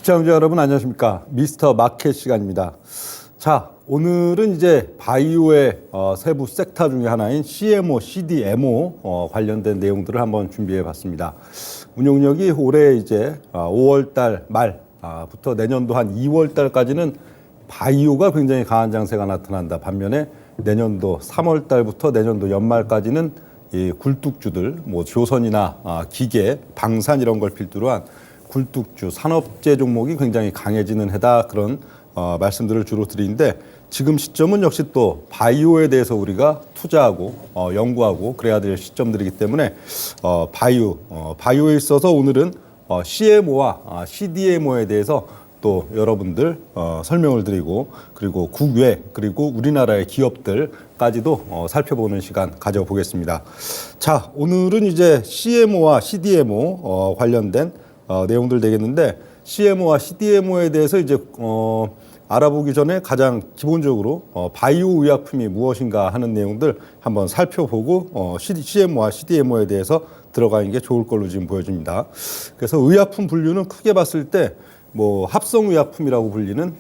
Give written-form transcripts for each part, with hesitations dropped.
시청자 여러분 안녕하십니까? 미스터 마켓 시간입니다. 자, 오늘은 이제 바이오의 세부 섹터 중에 하나인 CMO, CDMO 관련된 내용들을 한번 준비해 봤습니다. 운용력이 올해 이제 5월 달 말부터 내년도 한 2월 달까지는 바이오가 굉장히 강한 장세가 나타난다. 반면에 내년도 3월 달부터 내년도 연말까지는 이 굴뚝주들, 뭐 조선이나 기계, 방산 이런 걸 필두로 한 굴뚝주, 산업재 종목이 굉장히 강해지는 해다 그런 말씀들을 주로 드리는데 지금 시점은 역시 또 바이오에 대해서 우리가 투자하고 연구하고 그래야 될 시점들이기 때문에 바이오에 있어서 오늘은 CMO와 CDMO에 대해서 또 여러분들 설명을 드리고 그리고 국외 그리고 우리나라의 기업들까지도 살펴보는 시간 가져보겠습니다. 자, 오늘은 이제 CMO와 CDMO 관련된 내용들 되겠는데 CMO와 CDMO에 대해서 이제 알아보기 전에 가장 기본적으로 바이오 의약품이 무엇인가 하는 내용들 한번 살펴보고 CMO와 CDMO에 대해서 들어가는 게 좋을 걸로 지금 보여집니다. 그래서 의약품 분류는 크게 봤을 때 뭐 합성 의약품이라고 불리는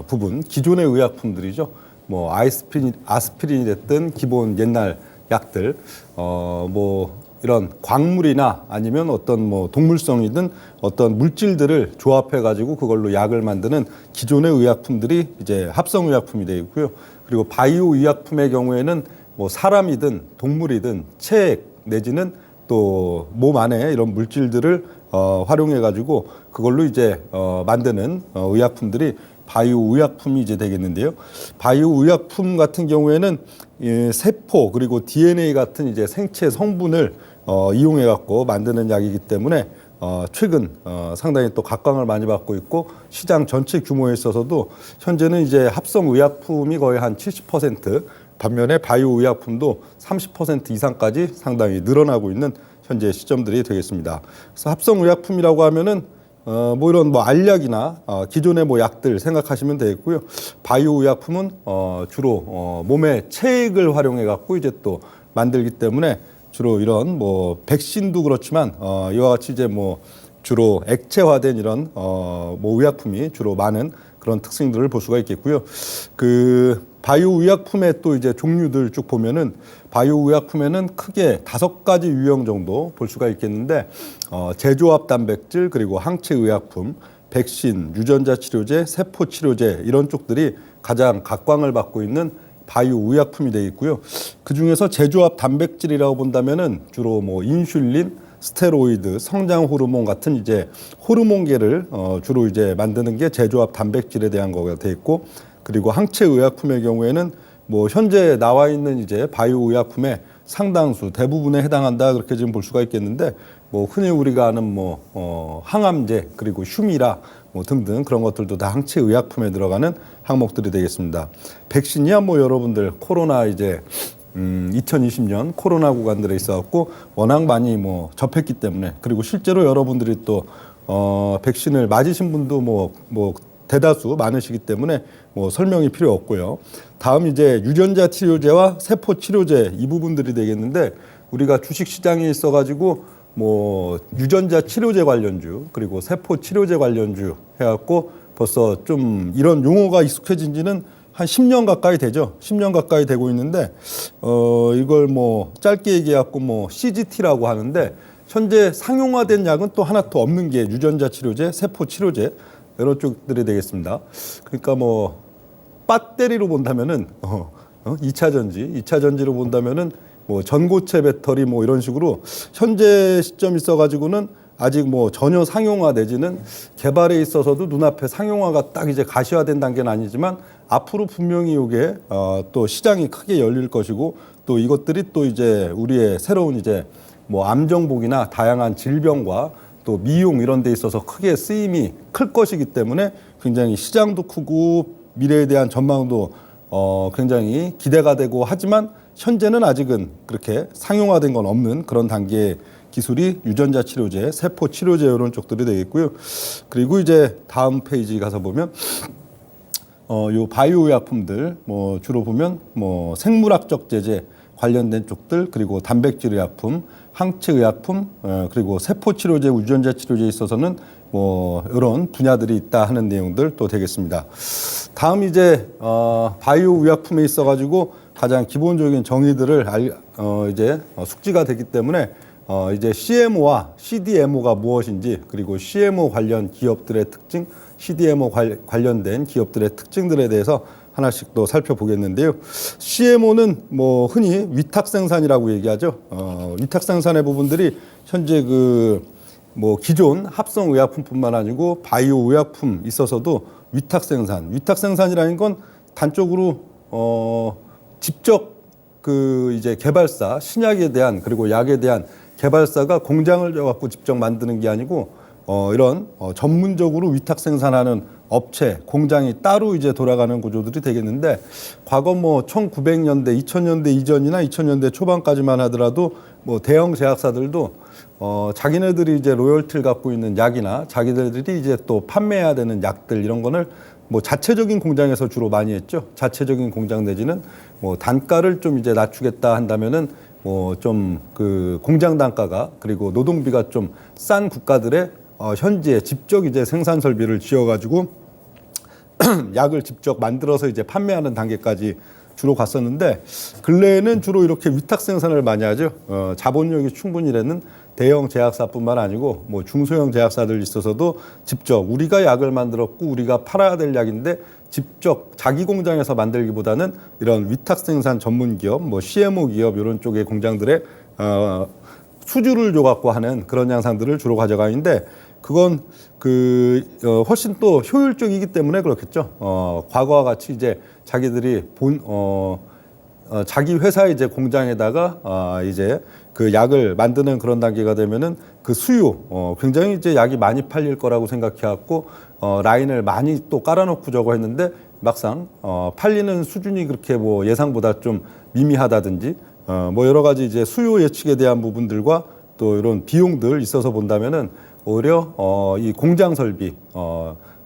부분, 기존의 의약품들이죠. 뭐 아스피린이 됐든 기본 옛날 약들, 뭐 이런 광물이나 아니면 어떤 뭐 동물성이든 어떤 물질들을 조합해 가지고 그걸로 약을 만드는 기존의 의약품들이 이제 합성 의약품이 되어 있고요. 그리고 바이오 의약품의 경우에는 뭐 사람이든 동물이든 체액 내지는 또 몸 안에 이런 물질들을 활용해 가지고 그걸로 이제 만드는 의약품들이 바이오 의약품이 이제 되겠는데요. 바이오 의약품 같은 경우에는 세포 그리고 DNA 같은 이제 생체 성분을 이용해 갖고 만드는 약이기 때문에 최근 상당히 또 각광을 많이 받고 있고 시장 전체 규모에 있어서도 현재는 이제 합성 의약품이 거의 한 70%, 반면에 바이오 의약품도 30% 이상까지 상당히 늘어나고 있는 현재 시점들이 되겠습니다. 그래서 합성 의약품이라고 하면은 뭐 이런 뭐 알약이나 기존의 뭐 약들 생각하시면 되겠고요. 바이오 의약품은 주로 몸의 체액을 활용해 갖고 이제 또 만들기 때문에 주로 이런 뭐 백신도 그렇지만 이와 같이 이제 뭐 주로 액체화된 이런 뭐 의약품이 주로 많은 그런 특징들을 볼 수가 있겠고요. 그 바이오 의약품의 또 이제 종류들 쭉 보면은 바이오 의약품에는 크게 5가지 유형 정도 볼 수가 있겠는데 제조합 단백질 그리고 항체 의약품, 백신, 유전자 치료제, 세포 치료제 이런 쪽들이 가장 각광을 받고 있는 바이오 의약품이 되어 있고요. 그 중에서 제조합 단백질이라고 본다면은 주로 뭐 인슐린, 스테로이드, 성장 호르몬 같은 이제 호르몬계를 주로 이제 만드는 게 제조합 단백질에 대한 거가 되어 있고, 그리고 항체 의약품의 경우에는 뭐 현재 나와 있는 이제 바이오 의약품의 상당수 대부분에 해당한다 그렇게 지금 볼 수가 있겠는데 뭐 흔히 우리가 아는 뭐 항암제 그리고 휴미라 뭐 등등 그런 것들도 다 항체 의약품에 들어가는 항목들이 되겠습니다. 백신이야 뭐 여러분들 코로나 이제 2020년 코로나 구간들에 있어갖고 워낙 많이 뭐 접했기 때문에 그리고 실제로 여러분들이 또 백신을 맞으신 분도 뭐 대다수 많으시기 때문에 뭐 설명이 필요 없고요. 다음 이제 유전자 치료제와 세포 치료제 이 부분들이 되겠는데 우리가 주식 시장에 있어가지고 뭐 유전자 치료제 관련주 그리고 세포 치료제 관련주 해갖고 벌써 좀 이런 용어가 익숙해진 지는 한 10년 가까이 되죠. 10년 가까이 되고 있는데 이걸 뭐 짧게 얘기해갖고 뭐 CGT라고 하는데 현재 상용화된 약은 또 하나 또 없는 게 유전자 치료제, 세포 치료제 이런 쪽들이 되겠습니다. 그러니까 뭐 배터리로 본다면은 2차 전지로 본다면은 뭐 전고체 배터리 뭐 이런 식으로 현재 시점 있어가지고는 아직 뭐 전혀 상용화 내지는 개발에 있어서도 눈앞에 상용화가 딱 이제 가시화된 단계는 아니지만 앞으로 분명히 이게 또 시장이 크게 열릴 것이고 또 이것들이 또 이제 우리의 새로운 이제 뭐 암정복이나 다양한 질병과 또 미용 이런 데 있어서 크게 쓰임이 클 것이기 때문에 굉장히 시장도 크고 미래에 대한 전망도 굉장히 기대가 되고 하지만 현재는 아직은 그렇게 상용화된 건 없는 그런 단계의 기술이 유전자 치료제, 세포 치료제 이런 쪽들이 되겠고요. 그리고 이제 다음 페이지 가서 보면 요 바이오 의약품들 뭐 주로 보면 뭐 생물학적 제제 관련된 쪽들 그리고 단백질 의약품 항체 의약품, 그리고 세포 치료제, 유전자 치료제에 있어서는 뭐 이런 분야들이 있다 하는 내용들 또 되겠습니다. 다음 이제 바이오 의약품에 있어가지고 가장 기본적인 정의들을 이제 숙지가 되기 때문에 이제 CMO와 CDMO가 무엇인지, 그리고 CMO 관련 기업들의 특징, CDMO 관련된 기업들의 특징들에 대해서 하나씩 또 살펴보겠는데요. CMO는 뭐 흔히 위탁 생산이라고 얘기하죠. 위탁 생산의 부분들이 현재 뭐 기존 합성 의약품뿐만 아니고 바이오 의약품 있어서도 위탁 생산이라는 건 단적으로 직접 이제 개발사, 신약에 대한 그리고 약에 대한 개발사가 공장을 져갖고 직접 만드는 게 아니고 이런 전문적으로 위탁 생산하는 업체, 공장이 따로 이제 돌아가는 구조들이 되겠는데, 과거 뭐 1900년대, 2000년대 이전이나 2000년대 초반까지만 하더라도 뭐 대형 제약사들도 자기네들이 이제 로열티를 갖고 있는 약이나 자기들이 이제 또 판매해야 되는 약들, 이런 거를 뭐 자체적인 공장에서 주로 많이 했죠. 자체적인 공장 내지는 뭐 단가를 좀 이제 낮추겠다 한다면은 뭐 좀 공장 단가가, 그리고 노동비가 좀 싼 국가들의 현지에 직접 이제 생산 설비를 지어가지고 약을 직접 만들어서 이제 판매하는 단계까지 주로 갔었는데, 근래에는 주로 이렇게 위탁 생산을 많이 하죠. 자본력이 충분히 되는 대형 제약사뿐만 아니고 뭐 중소형 제약사들 있어서도 직접 우리가 약을 만들었고 우리가 팔아야 될 약인데 직접 자기 공장에서 만들기보다는 이런 위탁 생산 전문 기업, 뭐 CMO 기업 이런 쪽의 공장들의 수주를 줘갖고 하는 그런 양상들을 주로 가져가는데, 그건 훨씬 또 효율적이기 때문에 그렇겠죠. 과거와 같이 이제 자기들이 자기 회사 이제 공장에다가 이제 그 약을 만드는 그런 단계가 되면은 그 수요, 굉장히 이제 약이 많이 팔릴 거라고 생각해갖고 라인을 많이 또 깔아놓고 저거 했는데, 막상 팔리는 수준이 그렇게 뭐 예상보다 좀 미미하다든지 뭐 여러 가지 이제 수요 예측에 대한 부분들과 또 이런 비용들 있어서 본다면은 오히려 이 공장 설비,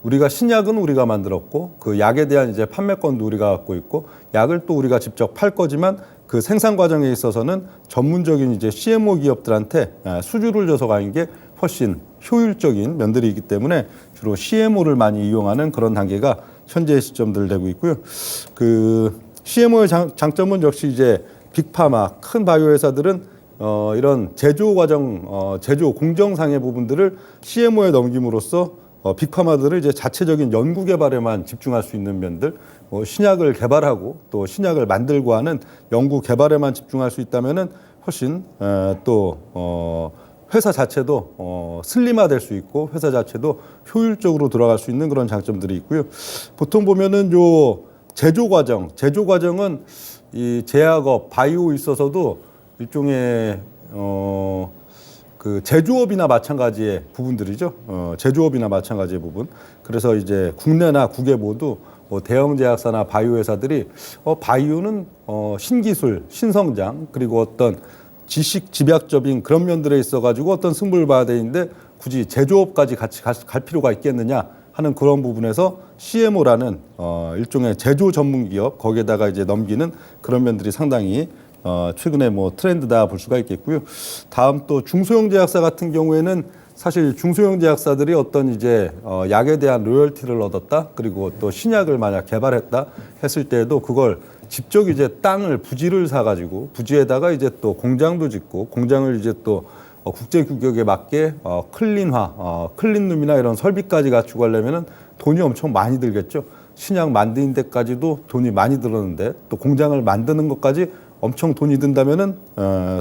우리가 신약은 우리가 만들었고 그 약에 대한 이제 판매권도 우리가 갖고 있고 약을 또 우리가 직접 팔 거지만 그 생산 과정에 있어서는 전문적인 이제 CMO 기업들한테 수주를 줘서 가는 게 훨씬 효율적인 면들이 있기 때문에 주로 CMO를 많이 이용하는 그런 단계가 현재 시점들 되고 있고요. 그 CMO의 장점은 역시 이제 빅파마, 큰 바이오 회사들은 이런 제조 과정, 제조 공정상의 부분들을 CMO에 넘김으로써 빅파마들을 이제 자체적인 연구 개발에만 집중할 수 있는 면들, 신약을 개발하고 또 신약을 만들고 하는 연구 개발에만 집중할 수 있다면은 훨씬 또 회사 자체도 슬림화될 수 있고 회사 자체도 효율적으로 돌아갈 수 있는 그런 장점들이 있고요. 보통 보면은 요 제조 과정은 이 제약업, 바이오 있어서도 일종의 그 제조업이나 마찬가지의 부분들이죠. 제조업이나 마찬가지의 부분. 그래서 이제 국내나 국외 모두 뭐 대형 제약사나 바이오 회사들이 바이오는 신기술, 신성장, 그리고 어떤 지식 집약적인 그런 면들에 있어가지고 어떤 승부를 봐야 되는데 굳이 제조업까지 같이 갈 필요가 있겠느냐 하는 그런 부분에서 CMO라는 일종의 제조 전문 기업 거기에다가 이제 넘기는 그런 면들이 상당히 최근에 뭐 트렌드다 볼 수가 있겠고요. 다음 또 중소형 제약사 같은 경우에는 사실 중소형 제약사들이 어떤 이제 약에 대한 로열티를 얻었다, 그리고 또 신약을 만약 개발했다 했을 때에도 그걸 직접 이제 땅을 부지를 사가지고 부지에다가 이제 또 공장도 짓고 공장을 이제 또 국제 규격에 맞게 클린룸이나 이런 설비까지 갖추고 하려면은 돈이 엄청 많이 들겠죠. 신약 만드는 데까지도 돈이 많이 들었는데 또 공장을 만드는 것까지 엄청 돈이 든다면은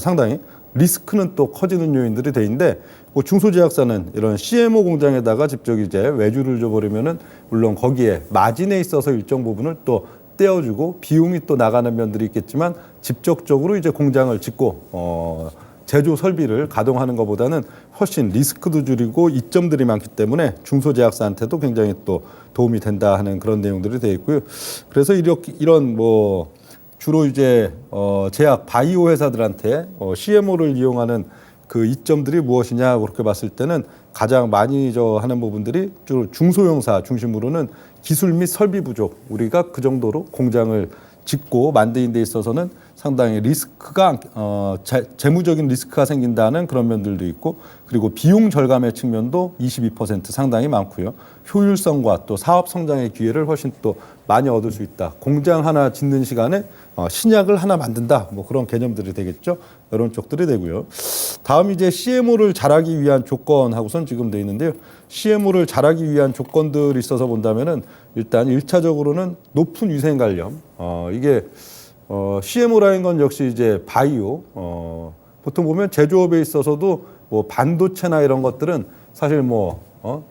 상당히 리스크는 또 커지는 요인들이 돼 있는데, 뭐 중소제약사는 이런 CMO 공장에다가 직접 이제 외주를 줘버리면은 물론 거기에 마진에 있어서 일정 부분을 또 떼어주고 비용이 또 나가는 면들이 있겠지만 직접적으로 이제 공장을 짓고 제조 설비를 가동하는 것보다는 훨씬 리스크도 줄이고 이점들이 많기 때문에 중소제약사한테도 굉장히 또 도움이 된다 하는 그런 내용들이 되어 있고요. 그래서 이런 뭐 주로 이제 제약 바이오 회사들한테 CMO를 이용하는 그 이점들이 무엇이냐 그렇게 봤을 때는 가장 많이 하는 부분들이 주로 중소형사 중심으로는 기술 및 설비 부족, 우리가 그 정도로 공장을 짓고 만드는 데 있어서는 상당히 리스크가 재무적인 리스크가 생긴다는 그런 면들도 있고, 그리고 비용 절감의 측면도 22% 상당히 많고요. 효율성과 또 사업 성장의 기회를 훨씬 또 많이 얻을 수 있다. 공장 하나 짓는 시간에 신약을 하나 만든다. 뭐 그런 개념들이 되겠죠. 이런 쪽들이 되고요. 다음 이제 CMO를 잘하기 위한 조건하고선 지금 돼 있는데요. CMO를 잘하기 위한 조건들이 있어서 본다면은 일단 1차적으로는 높은 위생 관련. 이게 CMO라는 건 역시 이제 바이오. 보통 보면 제조업에 있어서도 뭐 반도체나 이런 것들은 사실 뭐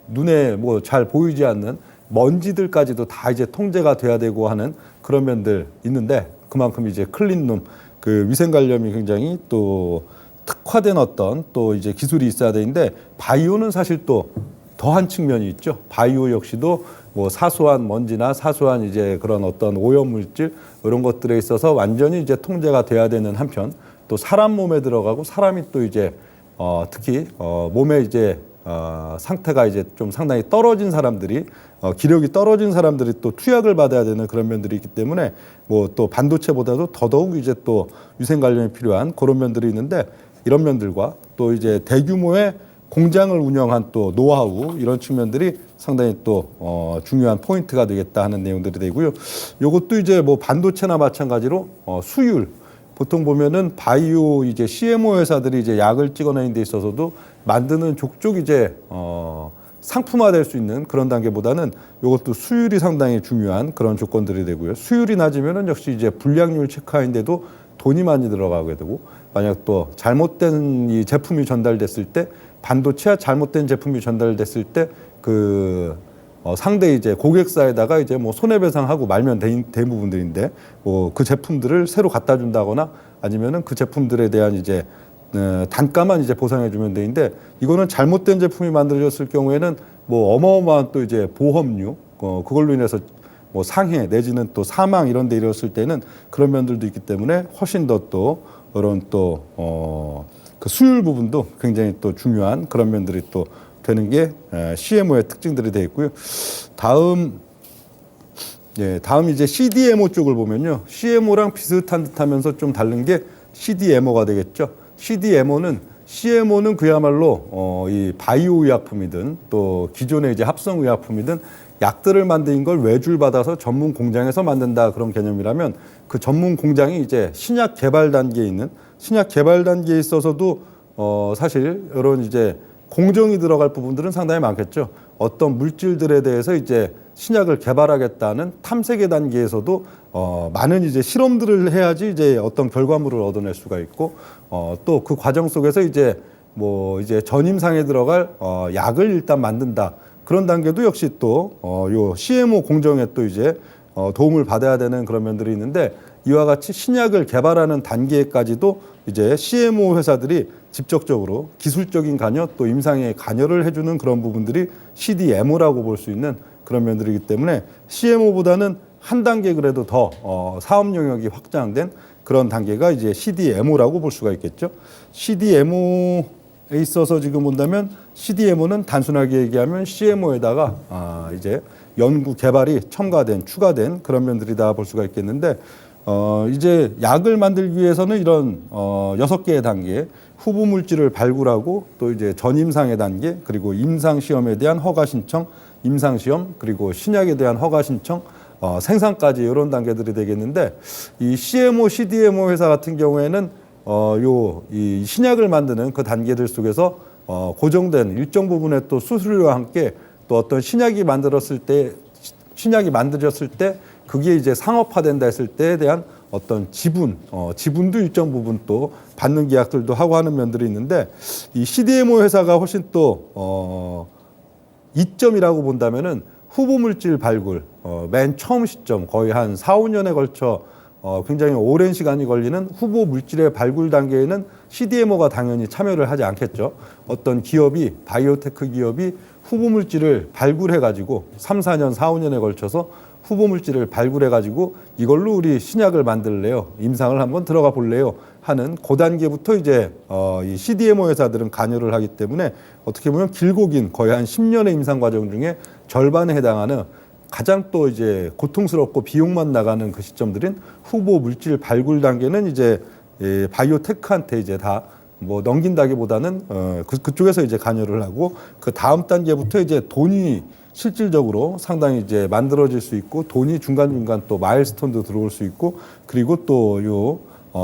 눈에 뭐 잘 보이지 않는 먼지들까지도 다 이제 통제가 돼야 되고 하는 그런 면들 있는데, 그만큼 이제 클린룸 그 위생 관련이 굉장히 또 특화된 어떤 또 이제 기술이 있어야 되는데, 바이오는 사실 또 더한 측면이 있죠. 바이오 역시도 뭐 사소한 먼지나 사소한 이제 그런 어떤 오염 물질 이런 것들에 있어서 완전히 이제 통제가 돼야 되는 한편, 또 사람 몸에 들어가고 사람이 또 이제 특히 몸에 이제 상태가 이제 좀 상당히 떨어진 사람들이 기력이 떨어진 사람들이 또 투약을 받아야 되는 그런 면들이 있기 때문에 뭐 또 반도체보다도 더더욱 이제 또 위생 관련이 필요한 그런 면들이 있는데, 이런 면들과 또 이제 대규모의 공장을 운영한 또 노하우 이런 측면들이 상당히 또 중요한 포인트가 되겠다 하는 내용들이 되고요. 이것도 이제 뭐 반도체나 마찬가지로 수율, 보통 보면은 바이오 이제 CMO 회사들이 이제 약을 찍어내는 데 있어서도 만드는 족족 이제 상품화될 수 있는 그런 단계보다는 이것도 수율이 상당히 중요한 그런 조건들이 되고요. 수율이 낮으면은 역시 이제 불량률 체크하는데도 돈이 많이 들어가게 되고, 만약 또 잘못된 이 제품이 전달됐을 때, 반도체와 잘못된 제품이 전달됐을 때 그 상대 이제 고객사에다가 이제 뭐 손해배상하고 말면 된 부분들인데, 뭐 그 제품들을 새로 갖다 준다거나 아니면은 그 제품들에 대한 이제 단가만 이제 보상해 주면 되는데, 이거는 잘못된 제품이 만들어졌을 경우에는 뭐 어마어마한 또 이제 보험료 그걸로 인해서 뭐 상해 내지는 또 사망 이런 데 이뤘을 때는 그런 면들도 있기 때문에 훨씬 더 또 이런 또 그 수율 부분도 굉장히 또 중요한 그런 면들이 또 되는 게 CMO의 특징들이 되어 있고요. 다음 이제 CDMO 쪽을 보면요. CMO랑 비슷한 듯하면서 좀 다른 게 CDMO가 되겠죠. CMO는 그야말로 이 바이오 의약품이든 또 기존의 이제 합성 의약품이든 약들을 만든 걸 외주를 받아서 전문 공장에서 만든다, 그런 개념이라면, 그 전문 공장이 이제 신약 개발 단계에 있는, 신약 개발 단계에 있어서도 사실 이런 이제 공정이 들어갈 부분들은 상당히 많겠죠. 어떤 물질들에 대해서 이제 신약을 개발하겠다는 탐색의 단계에서도 많은 이제 실험들을 해야지 이제 어떤 결과물을 얻어낼 수가 있고, 또 그 과정 속에서 이제 뭐 이제 전임상에 들어갈 약을 일단 만든다. 그런 단계도 역시 또 요 CMO 공정에 또 이제 도움을 받아야 되는 그런 면들이 있는데, 이와 같이 신약을 개발하는 단계까지도 이제 CMO 회사들이 직접적으로 기술적인 관여 또 임상에 관여를 해주는 그런 부분들이 CDMO라고 볼 수 있는 그런 면들이기 때문에, CMO보다는 한 단계 그래도 더 사업 영역이 확장된 그런 단계가 이제 CDMO라고 볼 수가 있겠죠. CDMO에 있어서 지금 본다면, CDMO는 단순하게 얘기하면 CMO에다가 이제 연구 개발이 첨가된 추가된 그런 면들이다 볼 수가 있겠는데, 이제 약을 만들기 위해서는 이런 6개의 단계, 후보 물질을 발굴하고 또 이제 전임상의 단계, 그리고 임상 시험에 대한 허가 신청, 임상 시험, 그리고 신약에 대한 허가 신청, 생산까지 이런 단계들이 되겠는데, 이 CMO, CDMO 회사 같은 경우에는 이 신약을 만드는 그 단계들 속에서 고정된 일정 부분의 또 수수료와 함께 또 어떤 신약이 만들어졌을 때 그게 이제 상업화된다 했을 때에 대한 어떤 지분도 일정 부분 또 받는 계약들도 하고 하는 면들이 있는데, 이 CDMO 회사가 훨씬 또 이점이라고 본다면은 후보 물질 발굴, 맨 처음 시점 거의 한 4, 5년에 걸쳐 굉장히 오랜 시간이 걸리는 후보 물질의 발굴 단계에는 CDMO가 당연히 참여를 하지 않겠죠. 어떤 기업이, 바이오테크 기업이 후보 물질을 발굴해가지고 3, 4년, 4, 5년에 걸쳐서 후보 물질을 발굴해가지고 이걸로 우리 신약을 만들래요, 임상을 한번 들어가 볼래요 하는 그 단계부터 이제 이 CDMO 회사들은 관여를 하기 때문에, 어떻게 보면 길고 긴 거의 한 10년의 임상 과정 중에 절반에 해당하는 가장 또 이제 고통스럽고 비용만 나가는 그 시점들인 후보 물질 발굴 단계는 이제 바이오테크한테 이제 다 뭐 넘긴다기보다는 그쪽에서 이제 관여를 하고 그 다음 단계부터 이제 돈이 실질적으로 상당히 이제 만들어질 수 있고 돈이 중간중간 또 마일스톤도 들어올 수 있고 그리고 또 요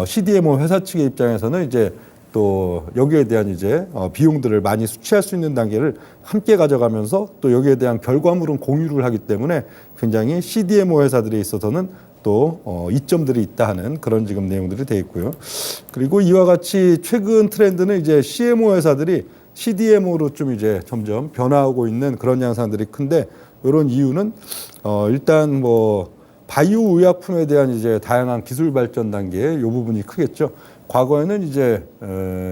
CDMO 회사 측의 입장에서는 이제 또 여기에 대한 이제 비용들을 많이 수취할 수 있는 단계를 함께 가져가면서 또 여기에 대한 결과물은 공유를 하기 때문에 굉장히 CDMO 회사들에 있어서는 또 이점들이 있다 하는 그런 지금 내용들이 되어 있고요. 그리고 이와 같이 최근 트렌드는 이제 CMO 회사들이 CDMO로 좀 이제 점점 변화하고 있는 그런 양상들이 큰데 이런 이유는 일단 뭐 바이오 의약품에 대한 이제 다양한 기술 발전 단계의 이 부분이 크겠죠. 과거에는 이제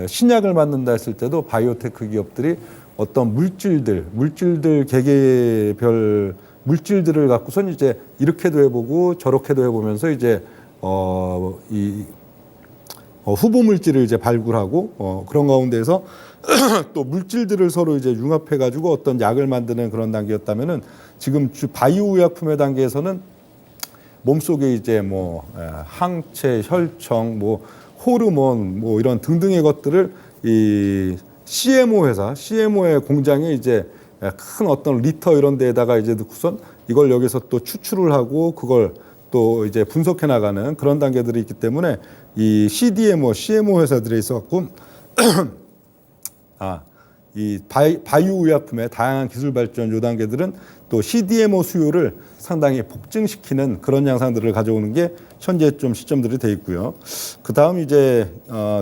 신약을 만든다 했을 때도 바이오테크 기업들이 어떤 물질들 개개별 물질들을 갖고선 이제 이렇게도 해보고 저렇게도 해보면서 이제 이 후보 물질을 이제 발굴하고 그런 가운데에서 또 물질들을 서로 이제 융합해 가지고 어떤 약을 만드는 그런 단계였다면은 지금 바이오 의약품의 단계에서는 몸속에 이제 뭐 항체, 혈청, 뭐 호르몬, 뭐 이런 등등의 것들을 이 CMO의 공장에 이제 큰 어떤 리터 이런 데에다가 이제 넣고선 이걸 여기서 또 추출을 하고 그걸 또 이제 분석해 나가는 그런 단계들이 있기 때문에 이 CMO 회사들에 있어 갖고 이 바이오 의약품의 다양한 기술 발전 요 단계들은 또 CDMO 수요를 상당히 폭증시키는 그런 양상들을 가져오는 게 현재 좀 시점들이 돼 있고요. 그 다음 이제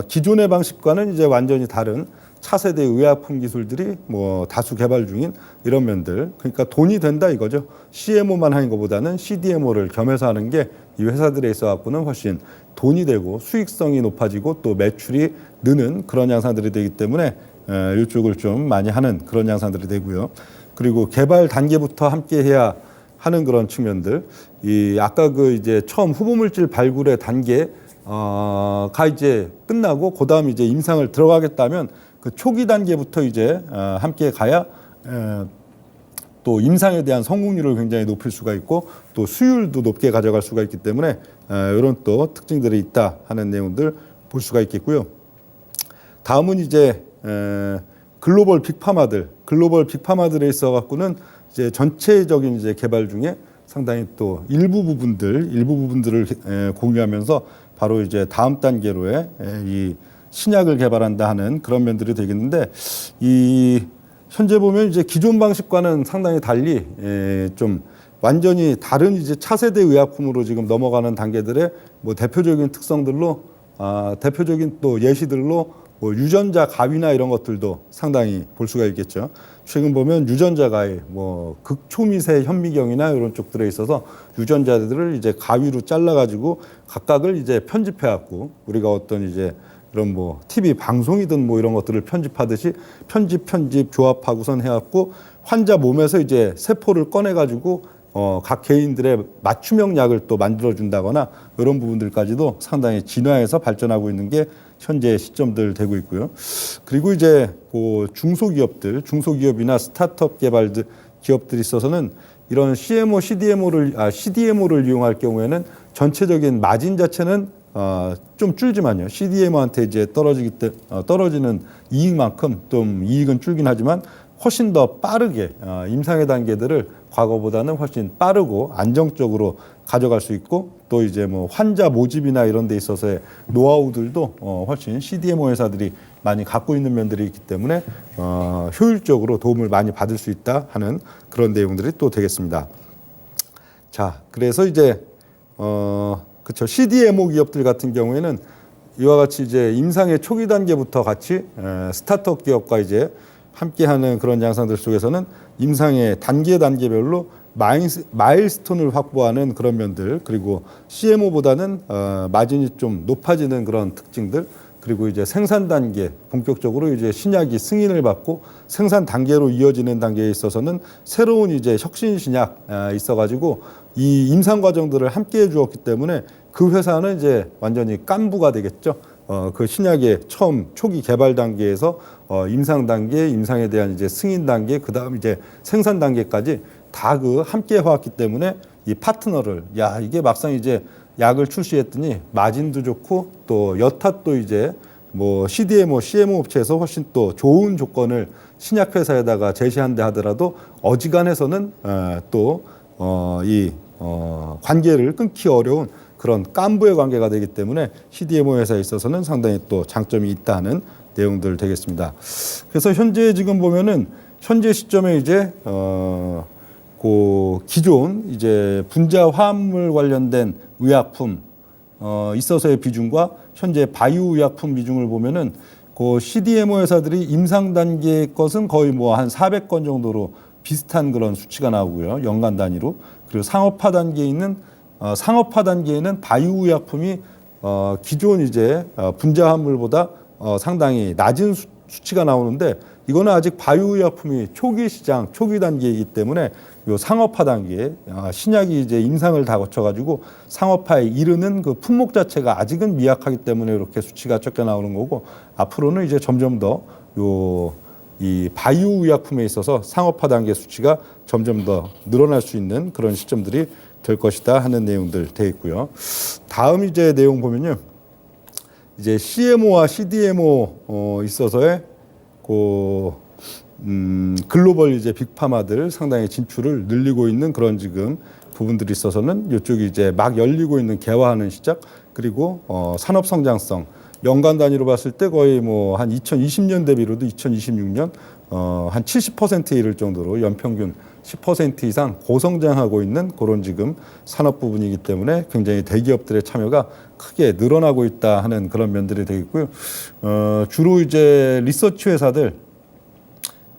기존의 방식과는 이제 완전히 다른 차세대 의약품 기술들이 뭐 다수 개발 중인 이런 면들. 그러니까 돈이 된다 이거죠. CMO만 하는 것보다는 CDMO를 겸해서 하는 게 이 회사들에 있어 갖고는 훨씬 돈이 되고 수익성이 높아지고 또 매출이 느는 그런 양상들이 되기 때문에 이쪽을 좀 많이 하는 그런 양상들이 되고요. 그리고 개발 단계부터 함께 해야 하는 그런 측면들. 이 아까 그 이제 처음 후보 물질 발굴의 단계 가 이제 끝나고 그다음 이제 임상을 들어가겠다면 그 초기 단계부터 이제 함께 가야 또 임상에 대한 성공률을 굉장히 높일 수가 있고 또 수율도 높게 가져갈 수가 있기 때문에 이런 또 특징들이 있다 하는 내용들 볼 수가 있겠고요. 다음은 이제 글로벌 빅파마들에 있어 갖고는 이제 전체적인 이제 개발 중에 상당히 또 일부 부분들을 공유하면서 바로 이제 다음 단계로의 이 신약을 개발한다 하는 그런 면들이 되겠는데 이 현재 보면 이제 기존 방식과는 상당히 달리 좀 완전히 다른 이제 차세대 의약품으로 지금 넘어가는 단계들의 뭐 대표적인 특성들로 대표적인 또 예시들로 뭐 유전자 가위나 이런 것들도 상당히 볼 수가 있겠죠. 최근 보면 유전자 가위, 뭐 극초미세 현미경이나 이런 쪽들에 있어서 유전자들을 이제 가위로 잘라가지고 각각을 이제 편집해갖고 우리가 어떤 이제 이런 뭐 TV 방송이든 뭐 이런 것들을 편집하듯이 편집 조합하고선 해갖고 환자 몸에서 이제 세포를 꺼내가지고 각 개인들의 맞춤형 약을 또 만들어준다거나 이런 부분들까지도 상당히 진화해서 발전하고 있는 게 현재 시점들 되고 있고요. 그리고 이제 그 중소기업이나 스타트업 개발 기업들이 있어서는 이런 CDMO를 이용할 경우에는 전체적인 마진 자체는 좀 줄지만요. CDMO한테 이제 떨어지는 이익만큼 좀 이익은 줄긴 하지만 훨씬 더 빠르게 임상의 단계들을 과거보다는 훨씬 빠르고 안정적으로 가져갈 수 있고 또 이제 뭐 환자 모집이나 이런 데 있어서의 노하우들도 훨씬 CDMO 회사들이 많이 갖고 있는 면들이 있기 때문에 효율적으로 도움을 많이 받을 수 있다 하는 그런 내용들이 또 되겠습니다. 자, 그래서 이제 그렇죠. CDMO 기업들 같은 경우에는 이와 같이 이제 임상의 초기 단계부터 같이 스타트업 기업과 이제 함께하는 그런 양상들 속에서는 임상의 단계별로 마일스톤을 확보하는 그런 면들 그리고 CMO보다는 마진이 좀 높아지는 그런 특징들 그리고 이제 생산 단계 본격적으로 이제 신약이 승인을 받고 생산 단계로 이어지는 단계에 있어서는 새로운 이제 혁신 신약 있어가지고 이 임상 과정들을 함께 해주었기 때문에 그 회사는 이제 완전히 깐부가 되겠죠. 그 신약의 처음 초기 개발 단계에서 임상 단계, 임상에 대한 이제 승인 단계, 그 다음 이제 생산 단계까지 다 그 함께 해왔기 때문에 이 파트너를 이게 막상 이제 약을 출시했더니 마진도 좋고 또 여탓도 이제 뭐 CDMO, CMO 업체에서 훨씬 또 좋은 조건을 신약 회사에다가 제시한다 하더라도 어지간해서는 또 이 관계를 끊기 어려운 그런 깐부의 관계가 되기 때문에 CDMO 회사에 있어서는 상당히 또 장점이 있다는 내용들 되겠습니다. 그래서 현재 지금 보면은 현재 시점에 이제 그 기존 이제 분자 화합물 관련된 의약품 있어서의 비중과 현재 바이오 의약품 비중을 보면은 그 CDMO 회사들이 임상 단계의 것은 거의 뭐 한 400건 정도로 비슷한 그런 수치가 나오고요. 연간 단위로. 그리고 상업화 단계에 있는 상업화 단계에는 바이오 의약품이 기존 이제 분자 화합물보다 상당히 낮은 수치가 나오는데 이거는 아직 바이오 의약품이 초기 시장, 초기 단계이기 때문에 요 상업화 단계 신약이 이제 임상을 다 거쳐가지고 상업화에 이르는 그 품목 자체가 아직은 미약하기 때문에 이렇게 수치가 적게 나오는 거고 앞으로는 이제 점점 더 이 바이오 의약품에 있어서 상업화 단계 수치가 점점 더 늘어날 수 있는 그런 시점들이 될 것이다 하는 내용들 되어 있고요. 다음 이제 내용 보면요. 이제 CMO와 CDMO 있어서의 글로벌 이제 빅파마들 상당히 진출을 늘리고 있는 그런 지금 부분들이 있어서는 이쪽이 이제 막 열리고 있는 개화하는 시작 그리고 산업 성장성 연간 단위로 봤을 때 거의 뭐 한 2020년 대비로도 2026년 한 70%에 이를 정도로 연평균 10% 이상 고성장하고 있는 그런 지금 산업 부분이기 때문에 굉장히 대기업들의 참여가 크게 늘어나고 있다 하는 그런 면들이 되겠고요. 주로 이제 리서치 회사들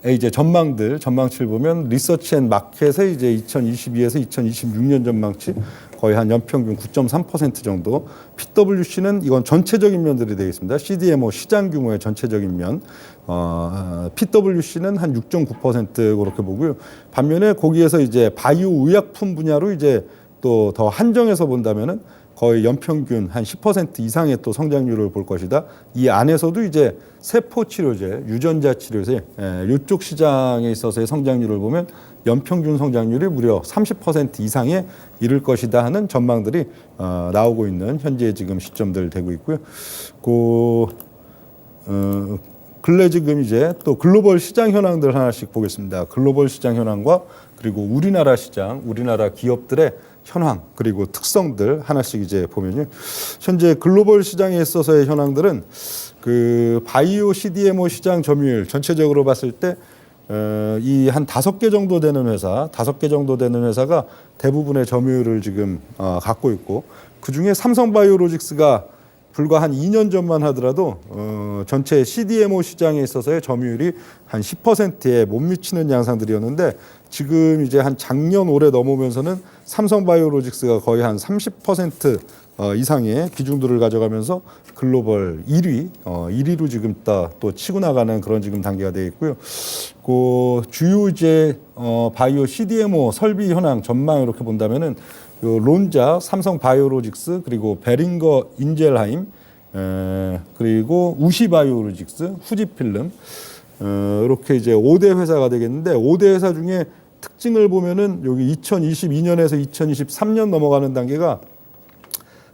이제 전망치를 보면 리서치 앤 마켓의 이제 2022에서 2026년 전망치 거의 한 연평균 9.3% 정도. PwC는 이건 전체적인 면들이 되겠습니다. CDMO 시장 규모의 전체적인 면. PwC는 한 6.9% 그렇게 보고요. 반면에 거기에서 이제 바이오 의약품 분야로 이제 또 더 한정해서 본다면은 거의 연평균 한 10% 이상의 또 성장률을 볼 것이다. 이 안에서도 이제 세포 치료제, 유전자 치료제 이쪽 시장에 있어서의 성장률을 보면 연평균 성장률이 무려 30% 이상에 이를 것이다 하는 전망들이 나오고 있는 현재 지금 시점들 되고 있고요. 근래 지금 이제 또 글로벌 시장 현황들 하나씩 보겠습니다. 글로벌 시장 현황과 그리고 우리나라 시장, 우리나라 기업들의 현황 그리고 특성들 하나씩 이제 보면요. 현재 글로벌 시장에 있어서의 현황들은 그 바이오 CDMO 시장 점유율 전체적으로 봤을 때 이 한 5개 정도 되는 회사, 5개 정도 되는 회사가 대부분의 점유율을 지금 갖고 있고 그 중에 삼성바이오로직스가 불과 한 2년 전만 하더라도 전체 CDMO 시장에 있어서의 점유율이 한 10%에 못 미치는 양상들이었는데 지금 이제 한 작년 올해 넘어오면서는 삼성바이오로직스가 거의 한 30% 이상의 비중들을 가져가면서 글로벌 1위로 지금 또 치고 나가는 그런 지금 단계가 되어 있고요. 그 주요 이제 바이오 CDMO 설비 현황 전망 이렇게 본다면은 요 론자, 삼성바이오로직스 그리고 베링거 인젤하임 그리고 우시바이오로직스, 후지필름 이렇게 이제 5대 회사가 되겠는데 5대 회사 중에 특징을 보면은 여기 2022년에서 2023년 넘어가는 단계가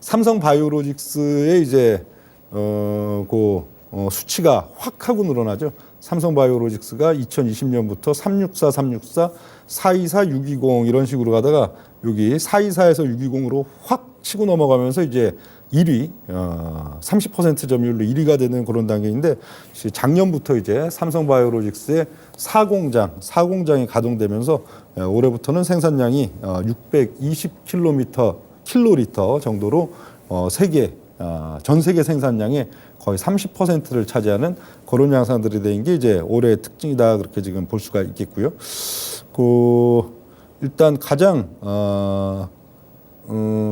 삼성바이오로직스의 이제 수치가 확 하고 늘어나죠. 삼성바이오로직스가 2020년부터 364, 364, 424, 620 이런 식으로 가다가 여기 424에서 620으로 확 치고 넘어가면서 이제 1위, 30% 점유율로 1위가 되는 그런 단계인데 작년부터 이제 삼성바이오로직스의 4공장이 가동되면서 올해부터는 생산량이 620킬로리터 정도로 전 세계 생산량의 거의 30%를 차지하는 그런 양상들이 된 게 이제 올해의 특징이다 그렇게 지금 볼 수가 있겠고요. 일단 가장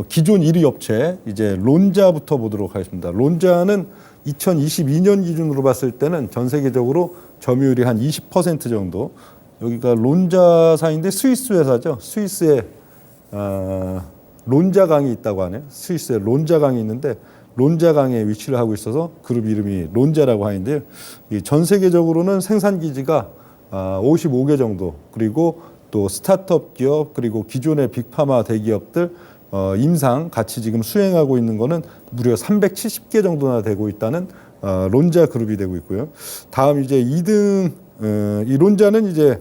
기존 1위 업체 이제 론자부터 보도록 하겠습니다. 론자는 2022년 기준으로 봤을 때는 전 세계적으로 점유율이 한 20% 정도. 여기가 론자사인데 스위스 회사죠. 스위스에 론자강이 있다고 하네요. 스위스에 론자강이 있는데 론자강에 위치를 하고 있어서 그룹 이름이 론자라고 하는데요. 이 전 세계적으로는 생산 기지가 55개 정도, 그리고 또 스타트업 기업, 그리고 기존의 빅파마 대기업들 임상 같이 지금 수행하고 있는 거는 무려 370개 정도나 되고 있다는 론자 그룹이 되고 있고요. 다음 이제 2등 이 론자는 이제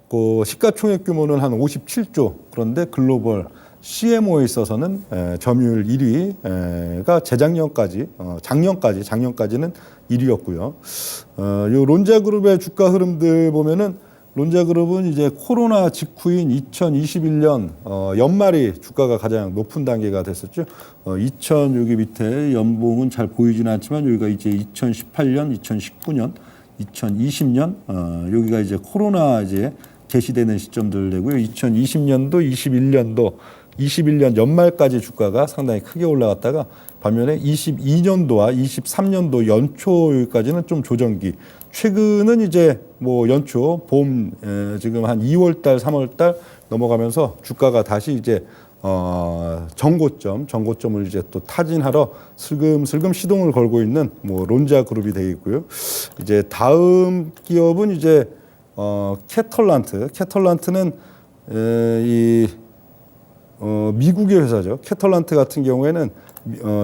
그 시가총액 규모는 한 57조. 그런데 글로벌 CMO에 있어서는 점유율 1위가 재작년까지 작년까지는 1위였고요. 요 론자그룹의 주가 흐름들 보면은 론자그룹은 이제 코로나 직후인 2021년 연말이 주가가 가장 높은 단계가 됐었죠. 여기 밑에 연봉은 잘 보이지는 않지만 여기가 이제 2018년, 2019년, 2020년 여기가 이제 코로나 이제 개시되는 시점들 되고요. 2020년도, 21년 연말까지 주가가 상당히 크게 올라갔다가 반면에 22년도와 23년도 연초 여기까지는 좀 조정기. 최근은 이제 뭐 연초 봄 지금 한 2월달, 3월달 넘어가면서 주가가 다시 이제 정고점을 이제 또 타진하러 슬금슬금 시동을 걸고 있는 뭐 론자 그룹이 되겠고요. 이제 다음 기업은 이제 캐털란트는 미국의 회사죠. 캐털란트 같은 경우에는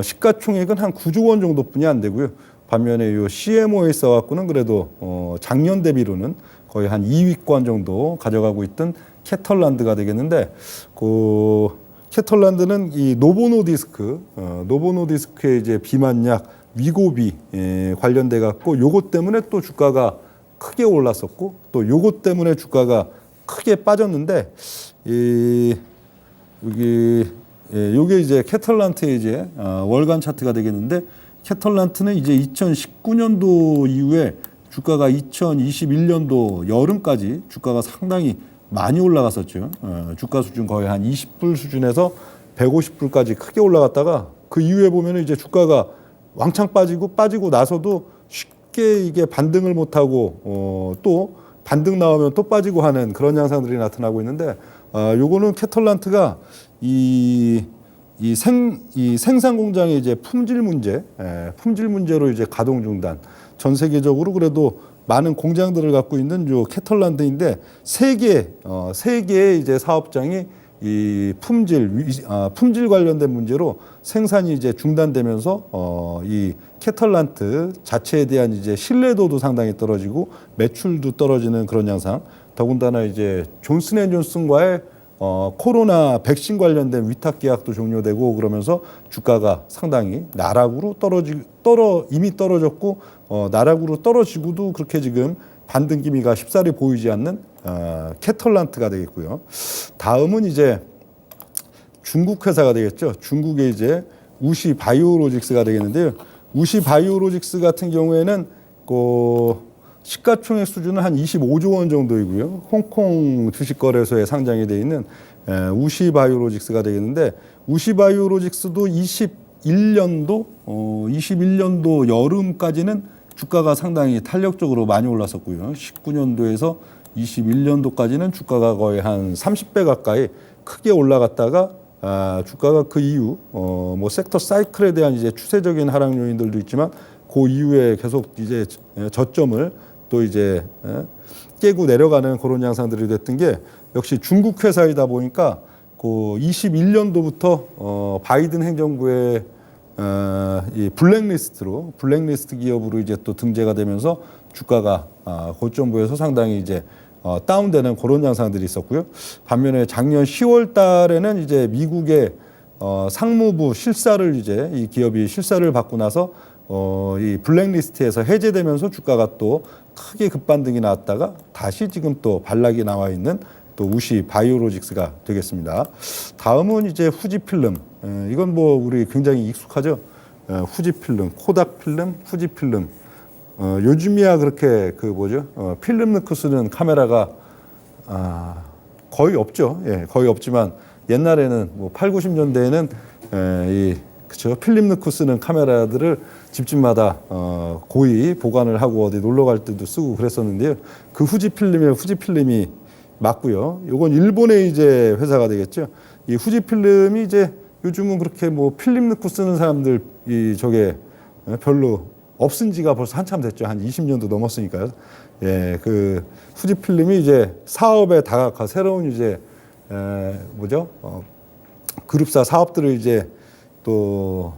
시가총액은 한 9조 원 정도뿐이 안 되고요. 반면에 요 CMO에 있어갖고는 그래도 작년 대비로는 거의 한 2위권 정도 가져가고 있던 캐털란드가 되겠는데, 그 캐털란드는 이 노보노디스크의 이제 비만약 위고비 관련돼 갖고 요것 때문에 또 주가가 크게 올랐었고 또 요것 때문에 주가가 크게 빠졌는데 요게 이제 캐털란트의 이제 월간 차트가 되겠는데, 캐털란트는 이제 2019년도 이후에 주가가 2021년도 여름까지 주가가 상당히 많이 올라갔었죠. 주가 수준 거의 한 20불 수준에서 150불까지 크게 올라갔다가 그 이후에 보면은 이제 주가가 왕창 빠지고 나서도 쉽게 이게 반등을 못하고 또 반등 나오면 또 빠지고 하는 그런 양상들이 나타나고 있는데, 요거는 캐털란트가 이 생산 공장의 이제 품질 문제로 이제 가동 중단. 전 세계적으로 그래도 많은 공장들을 갖고 있는 요 캐털란트인데 세 개의 이제 사업장이 이 품질 관련된 문제로 생산이 이제 중단되면서 이 캐털란트 자체에 대한 이제 신뢰도도 상당히 떨어지고 매출도 떨어지는 그런 양상. 더군다나 이제 존슨앤존슨과의 코로나 백신 관련된 위탁 계약도 종료되고 그러면서 주가가 상당히 나락으로 이미 떨어졌고 나락으로 떨어지고도 그렇게 지금 반등 기미가 쉽사리 보이지 않는 캐털란트가 되겠고요. 다음은 이제 중국 회사가 되겠죠. 중국의 이제 우시 바이오로직스가 되겠는데요. 우시 바이오로직스 같은 경우에는 시가총액 수준은 한 25조 원 정도이고요. 홍콩 주식거래소에 상장이 되어 있는 우시 바이오로직스가 되겠는데, 우시 바이오로직스도 21년도 여름까지는 주가가 상당히 탄력적으로 많이 올랐었고요. 19년도에서 21년도까지는 주가가 거의 한 30배 가까이 크게 올라갔다가 주가가 그 이후 뭐 섹터 사이클에 대한 이제 추세적인 하락 요인들도 있지만 그 이후에 계속 이제 저점을 또 이제 깨고 내려가는 그런 양상들이 됐던 게 역시 중국 회사이다 보니까 그 21년도부터 바이든 행정부의 이 블랙리스트 기업으로 이제 또 등재가 되면서 주가가 고점부에서 상당히 이제 다운되는 그런 양상들이 있었고요. 반면에 작년 10월 달에는 이제 미국의 상무부 실사를 이제 이 기업이 실사를 받고 나서 이 블랙리스트에서 해제되면서 주가가 또 크게 급반등이 나왔다가 다시 지금 또 반락이 나와 있는 또 우시 바이오로직스가 되겠습니다. 다음은 이제 후지필름. 이건 뭐 우리 굉장히 익숙하죠. 후지필름, 코닥필름, 후지필름. 요즘이야 그렇게 필름 넣고 쓰는 카메라가 거의 없죠. 예, 거의 없지만 옛날에는 뭐 8, 90년대에는 그쵸, 필름 넣고 쓰는 카메라들을 집집마다 고이 보관을 하고 어디 놀러 갈 때도 쓰고 그랬었는데요. 그 후지필름이 맞고요. 요건 일본의 이제 회사가 되겠죠. 이 후지필름이 이제 요즘은 그렇게 뭐 필름 넣고 쓰는 사람들 이 저게 별로 없은 지가 벌써 한참 됐죠. 한 20년도 넘었으니까요. 예, 그 후지 필름이 이제 사업에 다각화 새로운 이제 뭐죠? 그룹사 사업들을 이제 또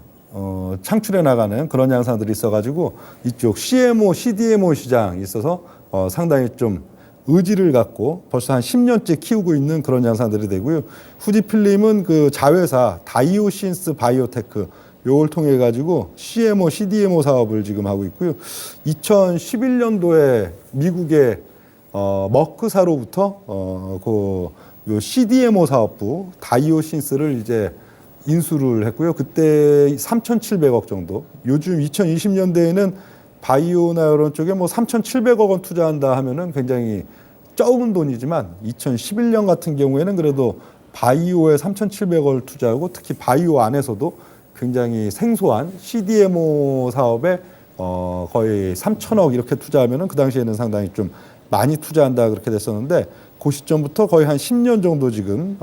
창출해 나가는 그런 양상들이 있어가지고 이쪽 CMO, CDMO 시장이 있어서 상당히 좀 의지를 갖고 벌써 한 10년째 키우고 있는 그런 양상들이 되고요. 후지필름은 그 자회사 다이오신스 바이오테크 요걸 통해 가지고 CMO, CDMO 사업을 지금 하고 있고요. 2011년도에 미국의 머크사로부터 요 CDMO 사업부 다이오신스를 이제 인수를 했고요. 그때 3,700억 정도. 요즘 2020년대에는 바이오나 이런 쪽에 뭐 3,700억 원 투자한다 하면은 굉장히 적은 돈이지만 2011년 같은 경우에는 그래도 바이오에 3,700억을 투자하고 특히 바이오 안에서도 굉장히 생소한 CDMO 사업에 거의 3,000억 이렇게 투자하면은 그 당시에는 상당히 좀 많이 투자한다 그렇게 됐었는데 그 시점부터 거의 한 10년 정도 지금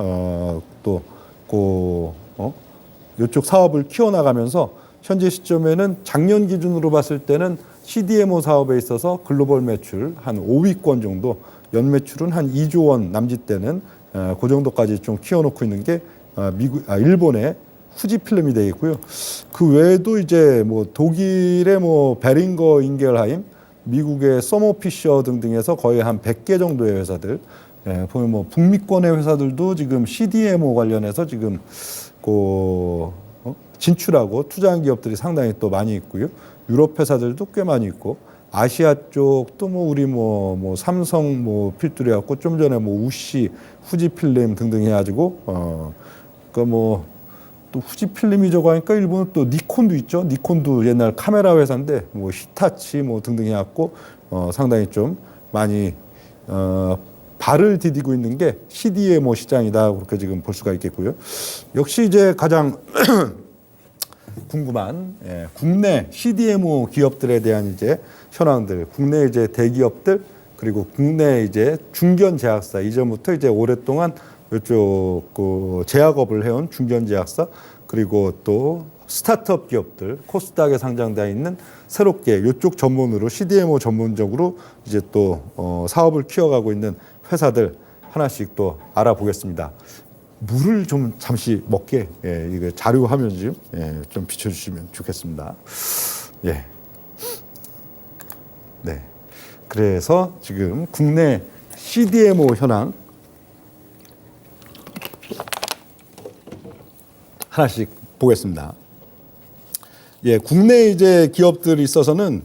이쪽 사업을 키워나가면서 현재 시점에는 작년 기준으로 봤을 때는 CDMO 사업에 있어서 글로벌 매출 한 5위권 정도, 연 매출은 한 2조 원 남짓되는 그 정도까지 좀 키워놓고 있는 게 일본의 후지필름이 되겠고요. 그 외에도 이제 뭐 독일의 뭐 베링거 인겔하임, 미국의 서머피셔 등등에서 거의 한 100개 정도의 회사들, 보면 뭐 북미권의 회사들도 지금 CDMO 관련해서 지금 진출하고 투자한 기업들이 상당히 또 많이 있고요. 유럽 회사들도 꽤 많이 있고 아시아 쪽도 뭐 우리 뭐 삼성 뭐 필두리 갖고 좀 전에 뭐 우시, 후지필름 등등 해가지고 그러니까 뭐 또 후지필름이 저거 하니까 일본은 또 니콘도 있죠. 니콘도 옛날 카메라 회사인데 뭐 히타치 뭐 등등 해갖고 상당히 좀 많이 발을 디디고 있는 게 CDMO 시장이다 그렇게 지금 볼 수가 있겠고요. 역시 이제 가장 궁금한 국내 CDMO 기업들에 대한 이제 현황들, 국내 이제 대기업들 그리고 국내 이제 중견 제약사 이전부터 이제 오랫동안 이쪽 제약업을 해온 중견 제약사 그리고 또 스타트업 기업들 코스닥에 상장되어 있는 새롭게 이쪽 전문으로 CDMO 전문적으로 이제 또 사업을 키워가고 있는 회사들 하나씩 또 알아보겠습니다. 물을 좀 잠시 먹게 이거 자료 화면 좀 비춰주시면 좋겠습니다. 예. 네. 그래서 지금 국내 CDMO 현황 하나씩 보겠습니다. 예, 국내 이제 기업들이 있어서는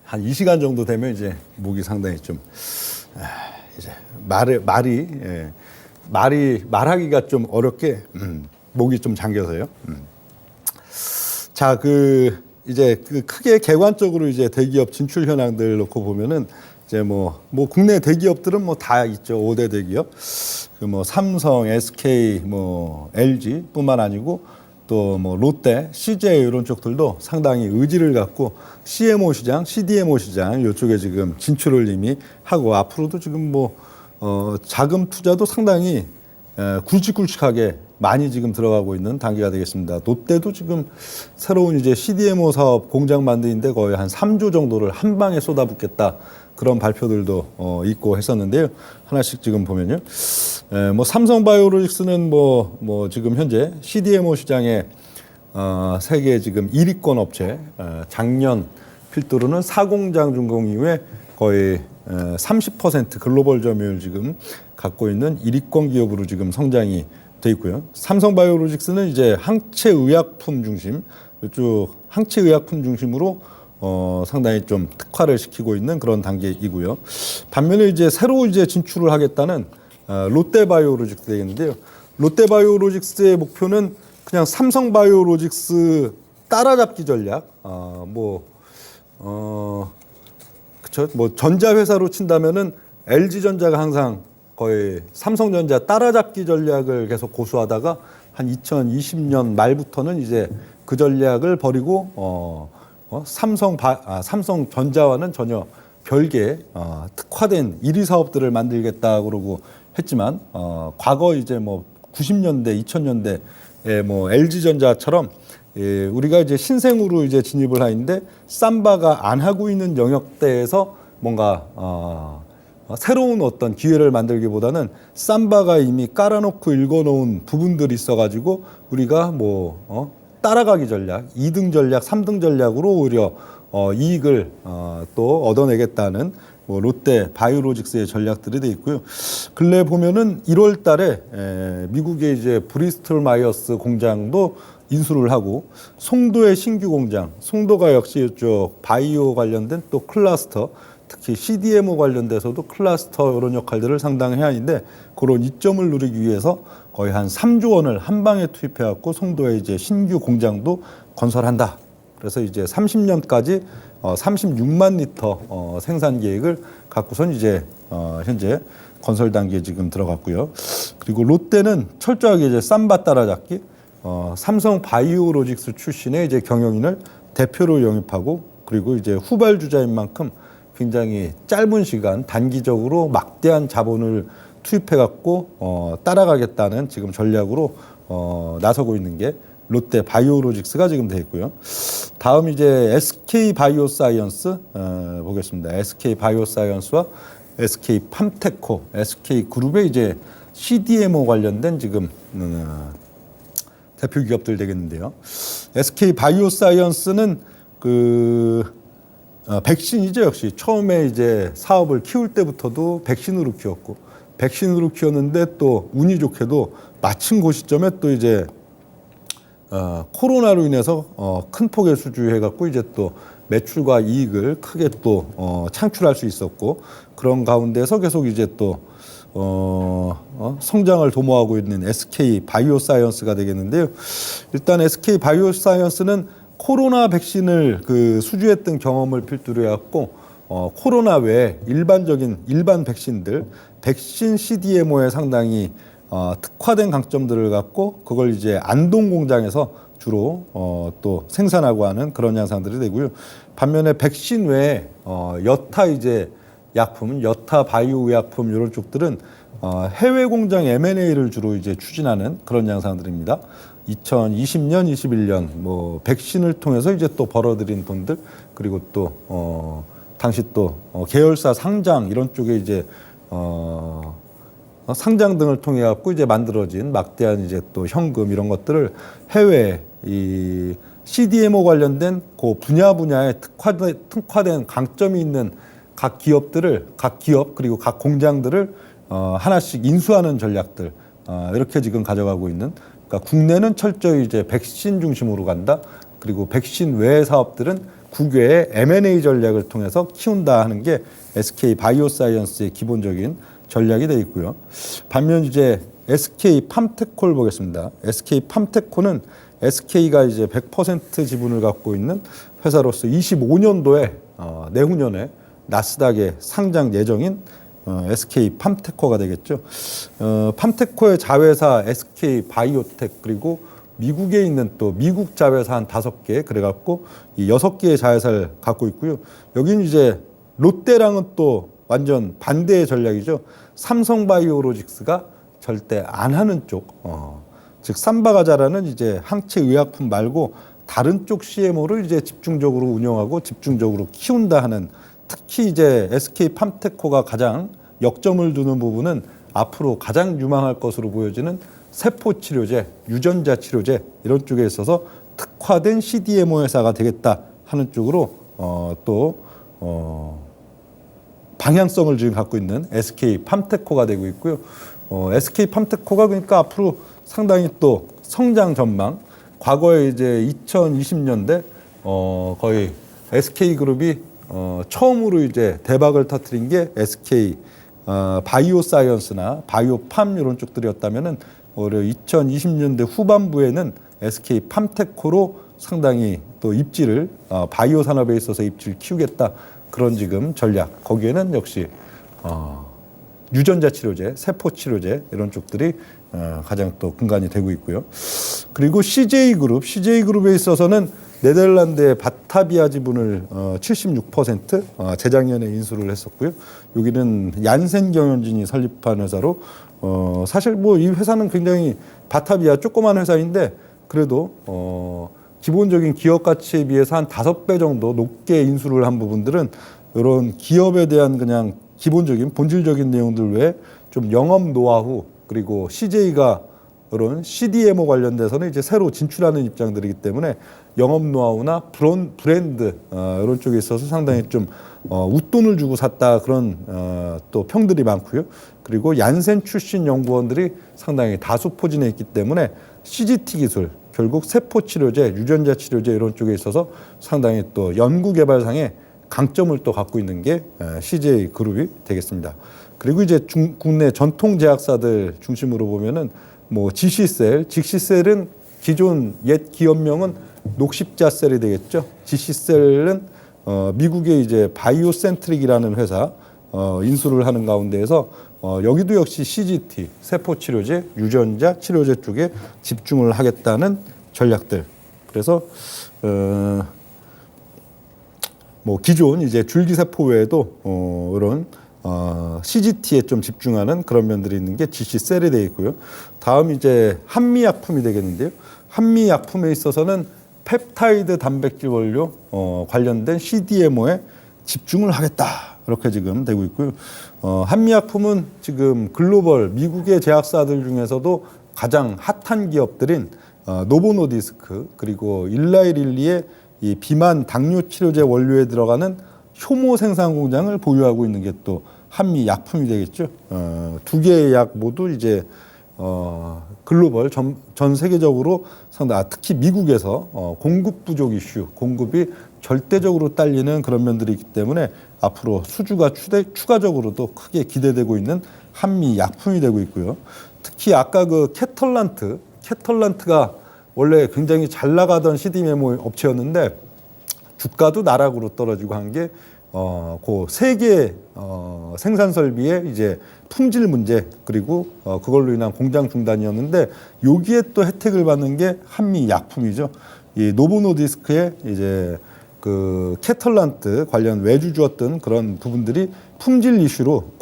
한 2시간 정도 되면 이제 목이 상당히 좀 이제 말하기가 좀 어렵게 목이 좀 잠겨서요. 자, 이제 크게 개관적으로 이제 대기업 진출 현황들 놓고 보면은 이제 뭐 국내 대기업들은 뭐 다 있죠. 5대 대기업. 뭐 삼성, SK, 뭐 LG뿐만 아니고 또 뭐 롯데, CJ 이런 쪽들도 상당히 의지를 갖고 CMO 시장, CDMO 시장 이쪽에 지금 진출을 이미 하고 앞으로도 지금 자금 투자도 상당히 굵직굵직하게 많이 지금 들어가고 있는 단계가 되겠습니다. 롯데도 지금 새로운 이제 CDMO 사업 공장 만드는데 거의 한 3조 정도를 한 방에 쏟아붓겠다. 그런 발표들도 있고 했었는데요. 하나씩 지금 보면요. 뭐 삼성바이오로직스는 지금 현재 CDMO 시장에 세계 지금 1위권 업체, 작년 필두로는 사공장 준공 이후에 거의 30% 글로벌 점유율 지금 갖고 있는 1위권 기업으로 지금 성장이 돼 있고요. 삼성바이오로직스는 이제 항체의약품 중심, 이쪽 항체의약품 중심으로 상당히 좀 특화를 시키고 있는 그런 단계이고요. 반면에 이제 새로 이제 진출을 하겠다는 롯데바이오로직스 되겠는데요. 롯데바이오로직스의 목표는 그냥 삼성바이오로직스 따라잡기 전략, 그쵸? 뭐 전자회사로 친다면은 LG전자가 항상 거의 삼성전자 따라잡기 전략을 계속 고수하다가 한 2020년 말부터는 이제 그 전략을 버리고 삼성전자와는 전혀 별개 특화된 1위 사업들을 만들겠다 그러고 했지만 과거 이제 90년대, 2000년대에 뭐 LG전자처럼 우리가 이제 신생으로 이제 진입을 하는데 삼바가 안 하고 있는 영역대에서 뭔가 새로운 어떤 기회를 만들기보다는 삼바가 이미 깔아놓고 읽어놓은 부분들이 있어가지고 우리가 뭐 따라가기 전략, 2등 전략, 3등 전략으로 오히려 이익을 또 얻어내겠다는 뭐 롯데 바이오로직스의 전략들이 돼 있고요. 근래 보면은 1월 달에 미국의 이제 브리스톨 마이어스 공장도 인수를 하고 송도의 신규 공장, 송도가 역시 이쪽 바이오 관련된 또 클러스터, 특히 CDMO 관련돼서도 클러스터 이런 역할들을 상당히 해야 하는데 그런 이점을 누리기 위해서 거의 한 3조 원을 한 방에 투입해갖고 송도에 이제 신규 공장도 건설한다. 그래서 이제 30년까지 36만 리터 생산 계획을 갖고선 이제 현재 건설 단계에 지금 들어갔고요. 그리고 롯데는 철저하게 이제 삼바 따라잡기, 삼성 바이오로직스 출신의 이제 경영인을 대표로 영입하고 그리고 이제 후발주자인 만큼 굉장히 짧은 시간 단기적으로 막대한 자본을 투입해 갖고 따라가겠다는 지금 전략으로 나서고 있는 게 롯데 바이오로직스가 지금 돼 있고요. 다음 이제 SK 바이오사이언스 보겠습니다. SK 바이오사이언스와 SK 팜테코, SK 그룹의 이제 CDMO 관련된 지금 대표 기업들 되겠는데요. SK 바이오사이언스는 백신이죠. 역시 처음에 이제 사업을 키울 때부터도 백신으로 키웠고 백신으로 키웠는데 또 운이 좋게도 마침 그 시점에 또 이제 코로나로 인해서 큰 폭의 수주해 갖고 이제 또 매출과 이익을 크게 또 창출할 수 있었고 그런 가운데서 계속 이제 또 성장을 도모하고 있는 SK 바이오사이언스가 되겠는데요. 일단 SK 바이오사이언스는 코로나 백신을 수주했던 경험을 필두로 해갖고 코로나 외에 일반 백신들, 백신 CDMO에 상당히 특화된 강점들을 갖고 그걸 이제 안동 공장에서 주로 또 생산하고 하는 그런 양상들이 되고요. 반면에 백신 외에 여타 이제 약품, 여타 바이오 의약품 이런 쪽들은 해외 공장 M&A를 주로 이제 추진하는 그런 양상들입니다. 2020년, 21년 뭐 백신을 통해서 이제 또 벌어들인 돈들 그리고 또 당시 또 계열사 상장 이런 쪽에 이제 상장 등을 통해 갖고 이제 만들어진 막대한 이제 또 현금 이런 것들을 해외 이 CDMO 관련된 그 분야에 특화된 강점이 있는 각 기업 그리고 각 공장들을 하나씩 인수하는 전략들 이렇게 지금 가져가고 있는. 그러니까 국내는 철저히 이제 백신 중심으로 간다. 그리고 백신 외의 사업들은 국외의 M&A 전략을 통해서 키운다 하는 게 SK 바이오사이언스의 기본적인 전략이 되어 있고요. 반면 이제 SK 팜테코를 보겠습니다. SK 팜테코는 SK가 이제 100% 지분을 갖고 있는 회사로서 25년도에 내후년에 나스닥에 상장 예정인 SK 팜테코가 되겠죠. 팜테코의 자회사 SK 바이오텍 그리고 미국에 있는 또 미국 자회사 한 5개 그래갖고 이 6개의 자회사를 갖고 있고요. 여기는 이제 롯데랑은 또 완전 반대의 전략이죠. 삼성바이오로직스가 절대 안 하는 쪽, 즉 삼바가 잘하는 이제 항체 의약품 말고 다른 쪽 CMO를 이제 집중적으로 운영하고 집중적으로 키운다 하는. 특히 이제 SK 팜테코가 가장 역점을 두는 부분은 앞으로 가장 유망할 것으로 보여지는 세포 치료제, 유전자 치료제 이런 쪽에 있어서 특화된 CDMO 회사가 되겠다 하는 쪽으로 방향성을 지금 갖고 있는 SK 팜테코가 되고 있고요. SK 팜테코가 그러니까 앞으로 상당히 또 성장 전망, 과거에 이제 2020년대 거의 SK 그룹이 처음으로 이제 대박을 터뜨린 게 SK 바이오사이언스나 바이오팜 이런 쪽들이었다면은 오히려 2020년대 후반부에는 SK 팜테코로 상당히 또 입지를 바이오 산업에 있어서 입지를 키우겠다 그런 지금 전략. 거기에는 역시 유전자 치료제, 세포 치료제 이런 쪽들이 가장 또 근간이 되고 있고요. 그리고 CJ그룹에 있어서는 네덜란드의 바타비아 지분을 76% 재작년에 인수를 했었고요. 여기는 얀센 경영진이 설립한 회사로 사실 뭐 이 회사는 굉장히 바타비아 조그만 회사인데 그래도 기본적인 기업 가치에 비해서 한 5배 정도 높게 인수를 한 부분들은 이런 기업에 대한 그냥 기본적인 본질적인 내용들 외에 좀 영업 노하우 그리고 CJ가 이런 CDMO 관련돼서는 이제 새로 진출하는 입장들이기 때문에 영업 노하우나 브랜드 이런 쪽에 있어서 상당히 좀 웃돈을 주고 샀다 그런 또 평들이 많고요. 그리고 얀센 출신 연구원들이 상당히 다수 포진해 있기 때문에 CGT 기술 결국 세포 치료제, 유전자 치료제 이런 쪽에 있어서 상당히 또 연구 개발상에 강점을 또 갖고 있는 게 CJ 그룹이 되겠습니다. 그리고 이제 국내 전통 제약사들 중심으로 보면은 뭐 GC셀은 기존 옛 기업명은 녹십자셀이 되겠죠. GC셀은 미국의 이제 바이오센트릭이라는 회사 인수를 하는 가운데에서 여기도 역시 CGT 세포 치료제, 유전자 치료제 쪽에 집중을 하겠다는 전략들. 그래서 뭐 기존 이제 줄기세포 외에도 이런 CGT에 좀 집중하는 그런 면들이 있는 게 GC셀이 되어 있고요. 다음 이제 한미약품이 되겠는데요. 한미약품에 있어서는 펩타이드 단백질 원료 관련된 CDMO에 집중을 하겠다. 이렇게 지금 되고 있고요. 한미약품은 지금 글로벌 미국의 제약사들 중에서도 가장 핫한 기업들인 노보노디스크 그리고 일라이릴리의 이 비만 당뇨 치료제 원료에 들어가는 효모 생산 공장을 보유하고 있는 게 또 한미약품이 되겠죠. 두 개의 약 모두 이제 글로벌 전 세계적으로 상당히 특히 미국에서 공급 부족 이슈, 공급이 절대적으로 딸리는 그런 면들이 있기 때문에 앞으로 수주가 추가적으로도 크게 기대되고 있는 한미약품이 되고 있고요. 특히 아까 그 캐털란트가 원래 굉장히 잘 나가던 CDMO 업체였는데 주가도 나락으로 떨어지고 한 게 그 세계 생산 설비의 이제 품질 문제 그리고 그걸로 인한 공장 중단이었는데 여기에 또 혜택을 받는 게 한미약품이죠. 이 노보노디스크의 이제 그 캐털란트 관련 외주 주었던 그런 부분들이 품질 이슈로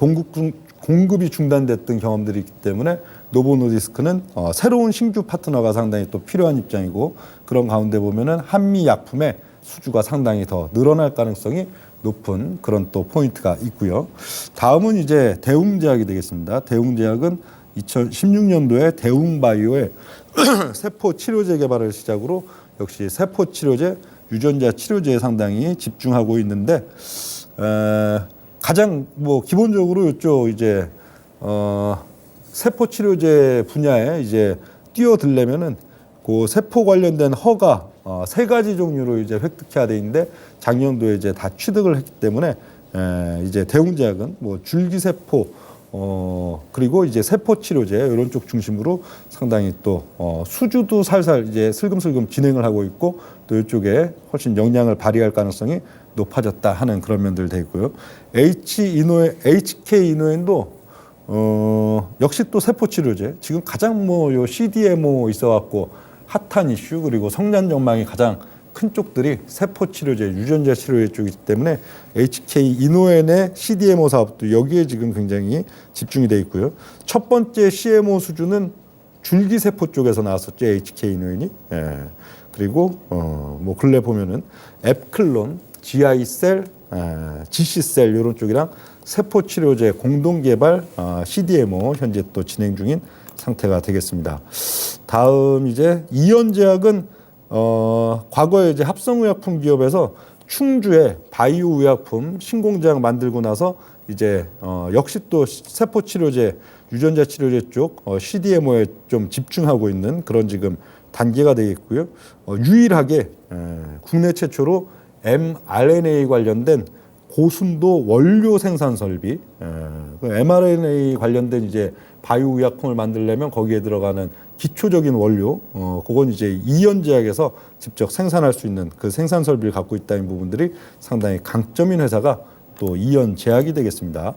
공급이 중단됐던 경험들이 있기 때문에 노보노디스크는 새로운 신규 파트너가 상당히 또 필요한 입장이고 그런 가운데 보면은 한미약품의 수주가 상당히 더 늘어날 가능성이 높은 그런 또 포인트가 있고요. 다음은 이제 대웅제약이 되겠습니다. 대웅제약은 2016년도에 대웅바이오의 세포 치료제 개발을 시작으로 역시 세포 치료제, 유전자 치료제에 상당히 집중하고 있는데 가장 뭐 기본적으로 이쪽 이제 세포 치료제 분야에 이제 뛰어들려면은 그 세포 관련된 허가 3가지 종류로 이제 획득해야 돼 있는데 작년도에 이제 다 취득을 했기 때문에 이제 대웅제약은 뭐 줄기세포 그리고 이제 세포 치료제 이런 쪽 중심으로 상당히 또 수주도 살살 이제 슬금슬금 진행을 하고 있고 또 이쪽에 훨씬 역량을 발휘할 가능성이 높아졌다 하는 그런 면들 돼 있고요. HK 이노엔도 역시 또 세포 치료제 지금 가장 뭐 요 CDMO 있어갖고 핫한 이슈 그리고 성장 전망이 가장 큰 쪽들이 세포 치료제, 유전자 치료제 쪽이기 때문에 HK 이노엔의 CDMO 사업도 여기에 지금 굉장히 집중이 돼 있고요. 첫 번째 CMO 수주는 줄기세포 쪽에서 나왔었죠. HK 이노엔이. 예. 그리고 뭐 근래 보면은 앱클론, GI셀, GC셀 이런 쪽이랑 세포 치료제 공동 개발 CDMO 현재 또 진행 중인 상태가 되겠습니다. 다음 이제 이연제약은 과거에 이제 합성의약품 기업에서 충주에 바이오 의약품 신공장 만들고 나서 이제 역시 또 세포 치료제, 유전자 치료제 쪽 CDMO에 좀 집중하고 있는 그런 지금 단계가 되겠고요. 유일하게 국내 최초로 mRNA 관련된 고순도 원료 생산 설비, mRNA 관련된 이제 바이오 의약품을 만들려면 거기에 들어가는 기초적인 원료, 그건 이제 이연제약에서 직접 생산할 수 있는 그 생산 설비를 갖고 있다는 부분들이 상당히 강점인 회사가 또 이연제약이 되겠습니다.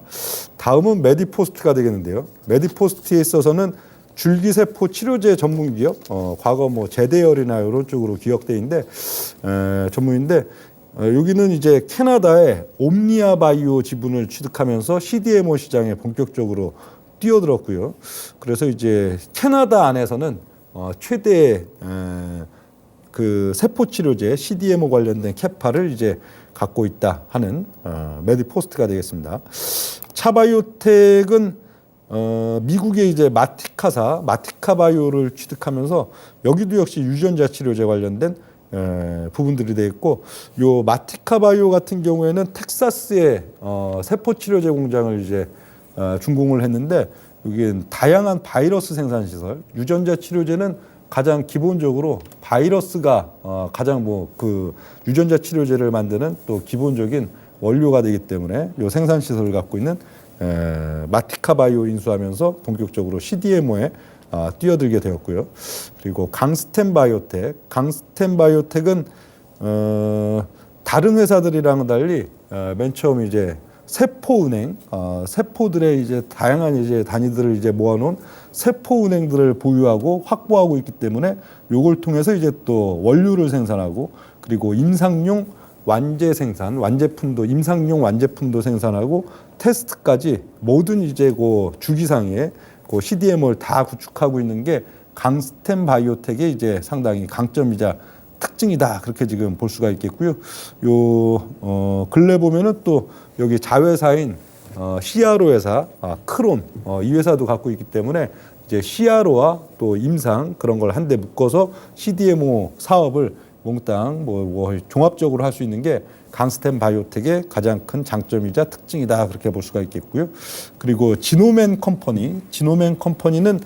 다음은 메디포스트가 되겠는데요. 메디포스트에 있어서는 줄기세포 치료제 전문 기업, 과거 뭐 제대열이나 이런 쪽으로 기억돼 전문인데 여기는 이제 캐나다의 옴니아 바이오 지분을 취득하면서 CDMO 시장에 본격적으로 뛰어들었고요. 그래서 이제 캐나다 안에서는 최대 그 세포 치료제 CDMO 관련된 캐파를 이제 갖고 있다 하는 메디포스트가 되겠습니다. 차바이오텍은 미국의 이제 마티카사 마티카바이오를 취득하면서 여기도 역시 유전자 치료제 관련된 부분들이 되어 있고, 요 마티카바이오 같은 경우에는 텍사스에 세포 치료제 공장을 이제 준공을 했는데, 여기는 다양한 바이러스 생산 시설, 유전자 치료제는 가장 기본적으로 바이러스가 가장 뭐 그 유전자 치료제를 만드는 또 기본적인 원료가 되기 때문에 요 생산 시설을 갖고 있는 마티카바이오 인수하면서 본격적으로 CDMO에 뛰어들게 되었고요. 그리고 강스텐바이오텍은 다른 회사들이랑은 달리 맨 처음 이제 세포은행, 세포들의 이제 다양한 이제 단위들을 이제 모아놓은 세포은행들을 보유하고 확보하고 있기 때문에 요걸 통해서 이제 또 원료를 생산하고, 그리고 임상용 완제 생산, 완제품도 임상용 완제품도 생산하고 테스트까지 모든 이제 그 주기상에 그 CDMO를 다 구축하고 있는 게 강스텐 바이오텍의 이제 상당히 강점이자 특징이다, 그렇게 지금 볼 수가 있겠고요. 요 근래 보면은 또 여기 자회사인 CRO 회사 크론 이 회사도 갖고 있기 때문에 이제 CRO와 또 임상 그런 걸 한데 묶어서 CDMO 사업을 몽땅 뭐 종합적으로 할 수 있는 게 강스텐 바이오텍의 가장 큰 장점이자 특징이다, 그렇게 볼 수가 있겠고요. 그리고 지노맨 컴퍼니는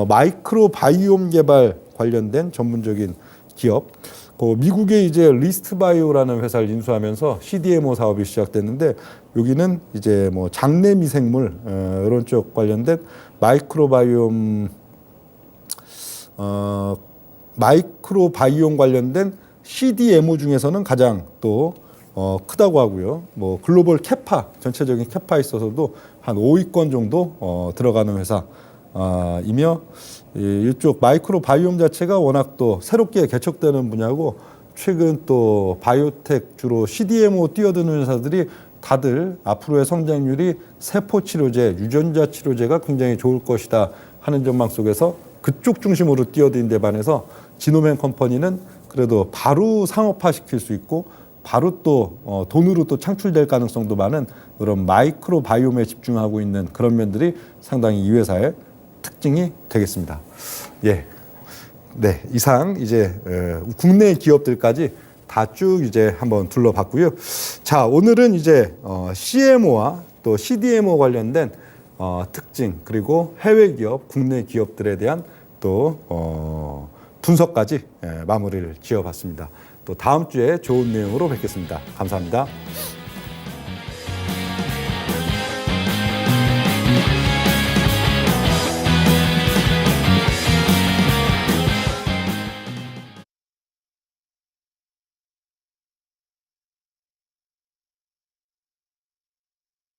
마이크로 바이옴 개발 관련된 전문적인 기업. 그 미국의 이제 리스트 바이오라는 회사를 인수하면서 CDMO 사업이 시작됐는데, 여기는 이제 뭐 장내 미생물 이런 쪽 관련된 마이크로바이옴 관련된 CDMO 중에서는 가장 또 크다고 하고요. 뭐 글로벌 캐파, 전체적인 캐파에 있어서도 한 5위권 정도 들어가는 회사이며, 이쪽 마이크로바이옴 자체가 워낙 또 새롭게 개척되는 분야고, 최근 또 바이오텍 주로 CDMO 뛰어드는 회사들이 다들 앞으로의 성장률이 세포 치료제, 유전자 치료제가 굉장히 좋을 것이다 하는 전망 속에서 그쪽 중심으로 뛰어든 데 반해서 지노맨 컴퍼니는 그래도 바로 상업화시킬 수 있고 바로 또 돈으로 또 창출될 가능성도 많은 그런 마이크로 바이옴에 집중하고 있는 그런 면들이 상당히 이 회사의 특징이 되겠습니다. 예, 네, 이상 이제 국내 기업들까지 다 쭉 이제 한번 둘러봤고요. 자, 오늘은 이제 CMO와 또 CDMO 관련된 특징, 그리고 해외 기업, 국내 기업들에 대한 또 분석까지 마무리를 지어봤습니다. 또 다음 주에 좋은 내용으로 뵙겠습니다. 감사합니다.